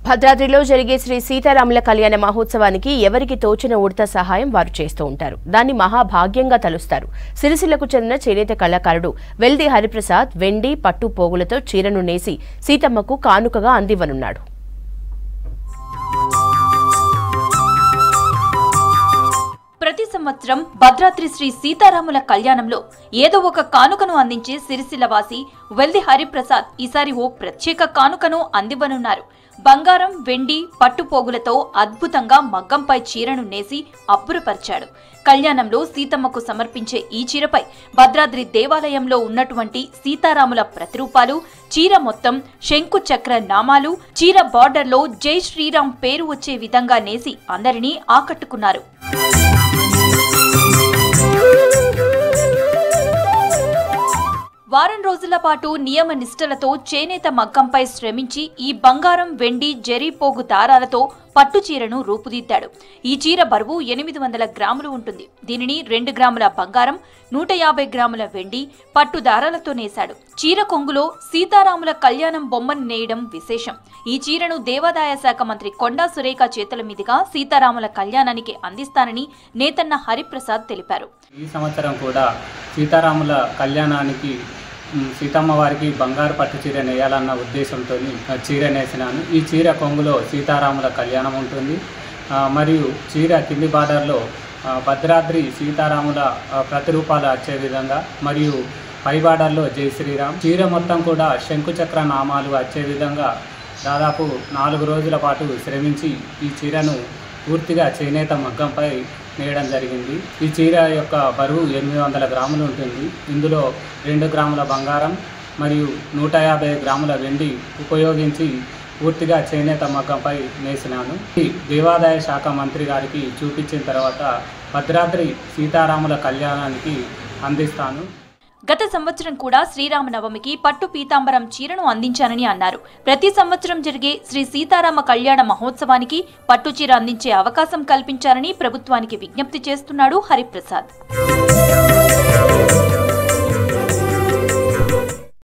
భద్రాద్రిలో జరిగే శ్రీ సీతారాముల కళ్యాణ మహోత్సవానికి ఎవరికి తోచిన ఉడత సహాయం వారు చేస్తూ ఉంటారు. దాన్ని మహాభాగ్యంగా తలుస్తారు. సిరిసిల్లకు చెందిన చేనేత కళాకారుడు వెల్ది హరిప్రసాద్ వెండి పట్టు పోగులతో చీరను నేసి సీతమ్మకు కానుకగా అందివ్వనున్నాడు. ప్రతి సంవత్సరం భద్రాద్రి శ్రీ సీతారాముల కళ్యాణంలో ఏదో ఒక కానుకను అందించే సిరిసిల్లవాసి వెల్ది హరిప్రసాద్ ఈసారి ఓ ప్రత్యేక కానుకను అందివ్వనున్నారు. బంగారం, వెండి, పట్టుపోగులతో అద్భుతంగా మగ్గంపై చీరను నేసి అబ్బురపరిచాడు. కళ్యాణంలో సీతమ్మకు సమర్పించే ఈ చీరపై భద్రాద్రి దేవాలయంలో ఉన్నటువంటి సీతారాముల ప్రతిరూపాలు, చీర మొత్తం శంకు చక్ర నామాలు, చీర బార్డర్లో జై శ్రీరామ్ పేరు వచ్చే విధంగా నేసి అందరినీ ఆకట్టుకున్నారు. వారం రోజుల పాటు నియమ నిష్టలతో చేనేత మగ్గంపై శ్రమించి ఈ బంగారం, వెండి, జరీ పోగు దారాలతో పట్టు చీరను రూపుదిద్దాడు. ఈ చీర బరువు 800 గ్రాములు ఉంటుంది. దీనిని 2 గ్రాముల బంగారం, 150 గ్రాముల వెండి, పట్టు దారాలతో నేశాడు. చీర కొంగులో సీతారాముల కళ్యాణం బొమ్మను నేయడం విశేషం. ఈ చీరను దేవాదాయ శాఖ మంత్రి కొండా సురేఖ చేతుల మీదుగా సీతారాముల కళ్యాణానికి అందిస్తానని నేతన్న హరిప్రసాద్ తెలిపారు. ఈ సంవత్సరం కూడా సీతారాముల కళ్యాణానికి సీతమ్మ వారికి బంగారు పట్టు చీర నేయాలన్న ఉద్దేశంతో చీర నేసినాను. ఈ చీర కొంగులో సీతారాముల కళ్యాణం ఉంటుంది. మరియు చీర కింది బార్డర్లో భద్రాద్రి సీతారాముల ప్రతిరూపాలు వచ్చే విధంగా మరియు పై బార్డర్లో జై శ్రీరామ్. చీర మొత్తం కూడా శంకుచక్ర నామాలు వచ్చే విధంగా దాదాపు 4 రోజుల పాటు శ్రమించి ఈ చీరను పూర్తిగా చేనేత మగ్గంపై నేయడం జరిగింది. ఈ చీర యొక్క బరువు 800 గ్రాములు ఉంటుంది. ఇందులో 2 గ్రాముల బంగారం మరియు 150 గ్రాముల వెండి ఉపయోగించి పూర్తిగా చేనేత మగ్గంపై నేసినాను. ఈ దేవాదాయ శాఖ మంత్రి గారికి చూపించిన తర్వాత భద్రాద్రి సీతారాముల కళ్యాణానికి అందిస్తాను. గత సంవత్సరం కూడా శ్రీరామనవమికి పట్టు పీతాంబరం చీరను అందించానని అన్నారు. ప్రతి సంవత్సరం జరిగే శ్రీ సీతారామ కళ్యాణ మహోత్సవానికి పట్టు చీర అందించే అవకాశం కల్పించాలని ప్రభుత్వానికి విజ్ఞప్తి చేస్తున్నాడు హరిప్రసాద్.